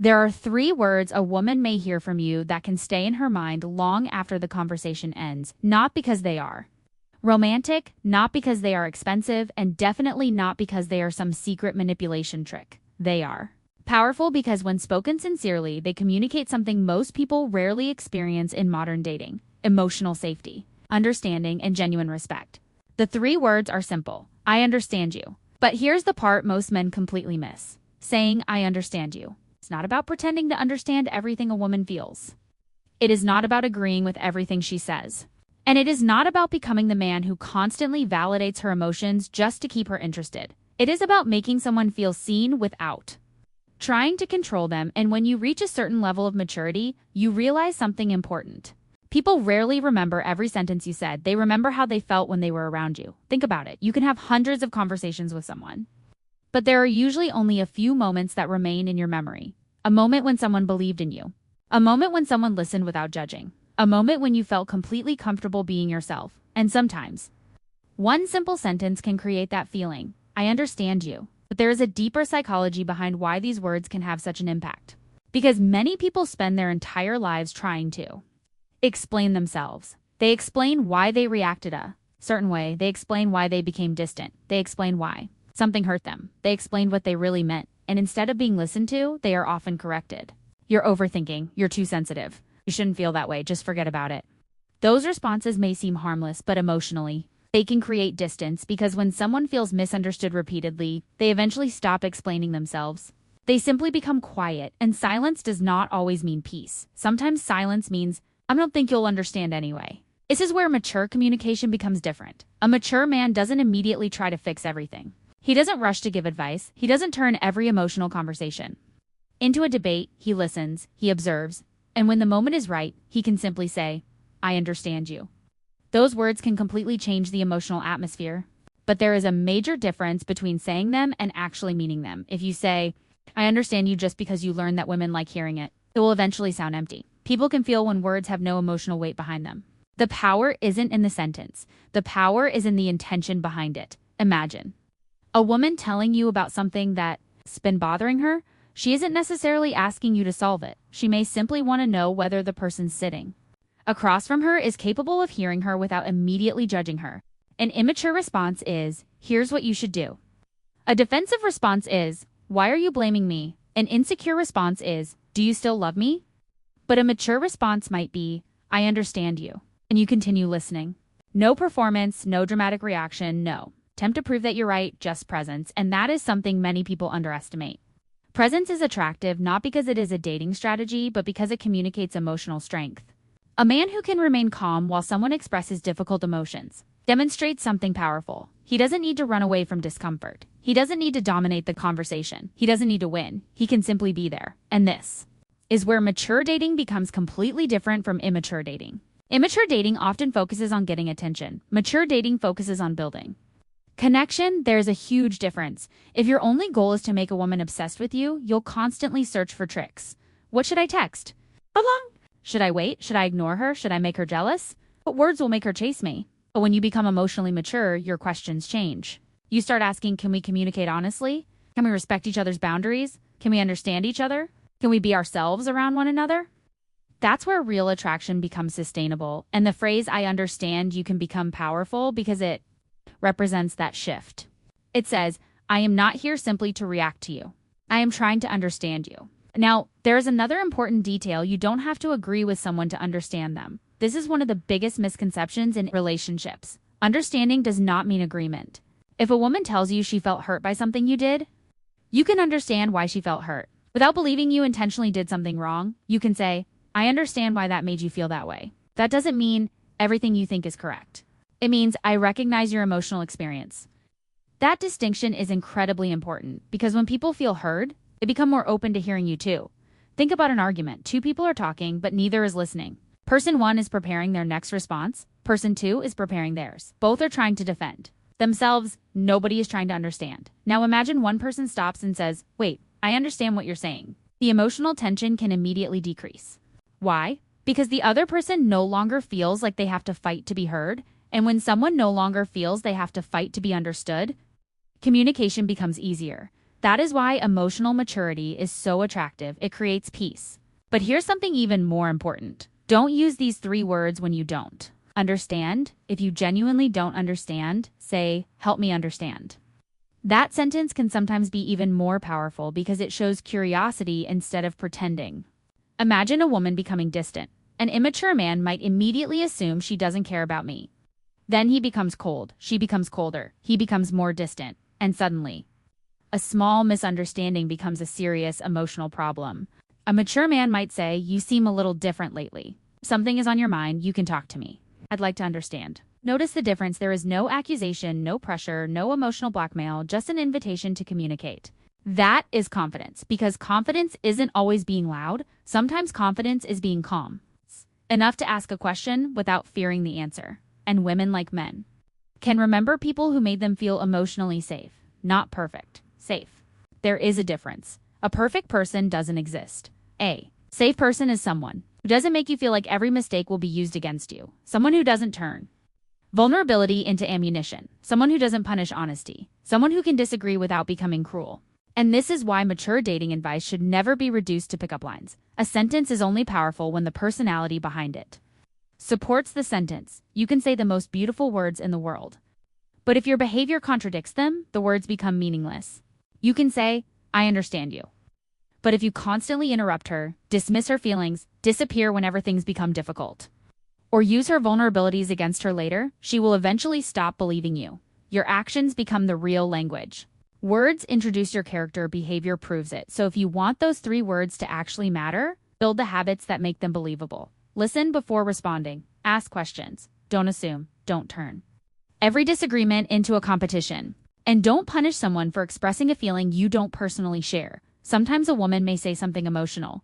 There are three words a woman may hear from you that can stay in her mind long after the conversation ends, not because they are romantic, not because they are expensive, and definitely not because they are some secret manipulation trick. They are powerful because when spoken sincerely, they communicate something most people rarely experience in modern dating: emotional safety, understanding, and genuine respect. The three words are simple: I understand you. But here's the part most men completely miss: saying, I understand you. It's not about pretending to understand everything a woman feels. It is not about agreeing with everything she says. And it is not about becoming the man who constantly validates her emotions just to keep her interested. It is about making someone feel seen without trying to control them. And when you reach a certain level of maturity, you realize something important. People rarely remember every sentence you said. They remember how they felt when they were around you. Think about it. You can have hundreds of conversations with someone, but there are usually only a few moments that remain in your memory. A moment when someone believed in you. A moment when someone listened without judging. A moment when you felt completely comfortable being yourself. And sometimes, one simple sentence can create that feeling: I understand you. But there is a deeper psychology behind why these words can have such an impact. Because many people spend their entire lives trying to explain themselves. They explain why they reacted a certain way. They explain why they became distant. They explain why something hurt them. They explained what they really meant. And instead of being listened to, they are often corrected. You're overthinking. You're too sensitive. You shouldn't feel that way. Just forget about it. Those responses may seem harmless, but emotionally, they can create distance, because when someone feels misunderstood repeatedly, they eventually stop explaining themselves. They simply become quiet, and silence does not always mean peace. Sometimes silence means, I don't think you'll understand anyway. This is where mature communication becomes different. A mature man doesn't immediately try to fix everything. He doesn't rush to give advice. He doesn't turn every emotional conversation into a debate. He listens, he observes, and when the moment is right, he can simply say, I understand you. Those words can completely change the emotional atmosphere. But there is a major difference between saying them and actually meaning them. If you say, I understand you just because you learned that women like hearing it, it will eventually sound empty. People can feel when words have no emotional weight behind them. The power isn't in the sentence. The power is in the intention behind it. Imagine a woman telling you about something that's been bothering her. She isn't necessarily asking you to solve it. She may simply want to know whether the person sitting across from her is capable of hearing her without immediately judging her. An immature response is, here's what you should do. A defensive response is, why are you blaming me? An insecure response is, do you still love me? But a mature response might be, I understand you. And you continue listening. No performance, no dramatic reaction, no attempt to prove that you're right, just presence. And that is something many people underestimate. Presence is attractive not because it is a dating strategy, but because it communicates emotional strength. A man who can remain calm while someone expresses difficult emotions demonstrates something powerful. He doesn't need to run away from discomfort. He doesn't need to dominate the conversation. He doesn't need to win. He can simply be there. And this is where mature dating becomes completely different from immature dating. Immature dating often focuses on getting attention. Mature dating focuses on building connection. There's a huge difference. If your only goal is to make a woman obsessed with you, you'll constantly search for tricks. What should I text? How long? Should I wait? Should I ignore her? Should I make her jealous? What words will make her chase me? But when you become emotionally mature, your questions change. You start asking, can we communicate honestly? Can we respect each other's boundaries? Can we understand each other? Can we be ourselves around one another? That's where real attraction becomes sustainable. And the phrase, I understand you, can become powerful because it represents that shift. It says, I am not here simply to react to you. I am trying to understand you. Now, there is another important detail. You don't have to agree with someone to understand them. This is one of the biggest misconceptions in relationships. Understanding does not mean agreement. If a woman tells you she felt hurt by something you did, you can understand why she felt hurt. Without believing you intentionally did something wrong, you can say, I understand why that made you feel that way. That doesn't mean everything you think is correct. It means I recognize your emotional experience. That distinction is incredibly important because when people feel heard, they become more open to hearing you too. Think about an argument. Two people are talking, but neither is listening. Person one is preparing their next response. Person two is preparing theirs. Both are trying to defend themselves. Nobody is trying to understand. Now imagine one person stops and says, wait, I understand what you're saying. The emotional tension can immediately decrease. Why? Because the other person no longer feels like they have to fight to be heard. And when someone no longer feels they have to fight to be understood, communication becomes easier. That is why emotional maturity is so attractive. It creates peace. But here's something even more important. Don't use these 3 words when you don't understand. If you genuinely don't understand, say, "Help me understand." That sentence can sometimes be even more powerful because it shows curiosity instead of pretending. Imagine a woman becoming distant. An immature man might immediately assume she doesn't care about me. Then he becomes cold, she becomes colder, he becomes more distant, and suddenly, a small misunderstanding becomes a serious emotional problem. A mature man might say, "You seem a little different lately. Something is on your mind, you can talk to me. I'd like to understand." Notice the difference. There is no accusation, no pressure, no emotional blackmail, just an invitation to communicate. That is confidence, because confidence isn't always being loud. Sometimes confidence is being calm. Enough to ask a question without fearing the answer. And women, like men, can remember people who made them feel emotionally safe. Not perfect, safe. There is a difference. A perfect person doesn't exist. A safe person is someone who doesn't make you feel like every mistake will be used against you. Someone who doesn't turn vulnerability into ammunition. Someone who doesn't punish honesty. Someone who can disagree without becoming cruel. And this is why mature dating advice should never be reduced to pickup lines. A sentence is only powerful when the personality behind it supports the sentence. You can say the most beautiful words in the world, but if your behavior contradicts them, the words become meaningless. You can say, "I understand you." But if you constantly interrupt her, dismiss her feelings, disappear whenever things become difficult, or use her vulnerabilities against her later, she will eventually stop believing you. Your actions become the real language. Words introduce your character, behavior proves it. So if you want those 3 words to actually matter, build the habits that make them believable. Listen before responding. Ask questions. Don't assume. Don't turn every disagreement into a competition. And don't punish someone for expressing a feeling you don't personally share. Sometimes a woman may say something emotional,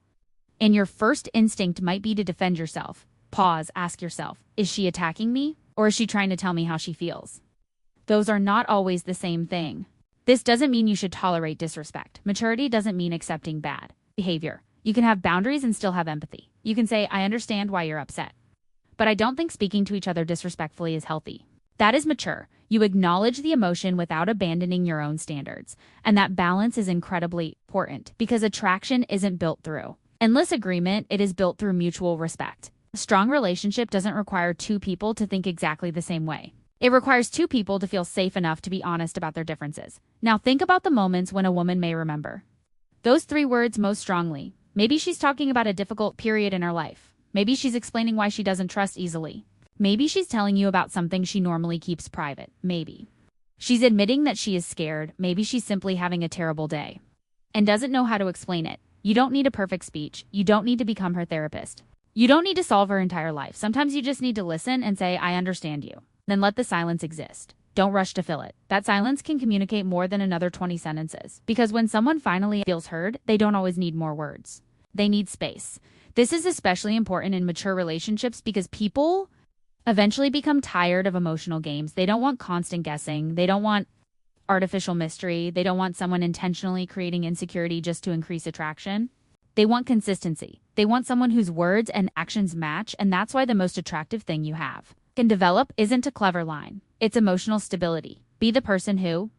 and your first instinct might be to defend yourself. Pause, ask yourself, is she attacking me, or is she trying to tell me how she feels? Those are not always the same thing. This doesn't mean you should tolerate disrespect. Maturity doesn't mean accepting bad behavior. You can have boundaries and still have empathy. You can say, "I understand why you're upset, but I don't think speaking to each other disrespectfully is healthy." That is mature. You acknowledge the emotion without abandoning your own standards. And that balance is incredibly important because attraction isn't built through endless agreement, it is built through mutual respect. A strong relationship doesn't require 2 people to think exactly the same way. It requires 2 people to feel safe enough to be honest about their differences. Now think about the moments when a woman may remember those 3 words most strongly. Maybe she's talking about a difficult period in her life. Maybe she's explaining why she doesn't trust easily. Maybe she's telling you about something she normally keeps private. Maybe she's admitting that she is scared. Maybe she's simply having a terrible day and doesn't know how to explain it. You don't need a perfect speech. You don't need to become her therapist. You don't need to solve her entire life. Sometimes you just need to listen and say, "I understand you." Then let the silence exist. Don't rush to fill it. That silence can communicate more than another 20 sentences. Because when someone finally feels heard, they don't always need more words. They need space. This is especially important in mature relationships because people eventually become tired of emotional games. They don't want constant guessing. They don't want artificial mystery. They don't want someone intentionally creating insecurity just to increase attraction. They want consistency. They want someone whose words and actions match, and that's why the most attractive thing you have can develop isn't a clever line. It's emotional stability. Be the person who,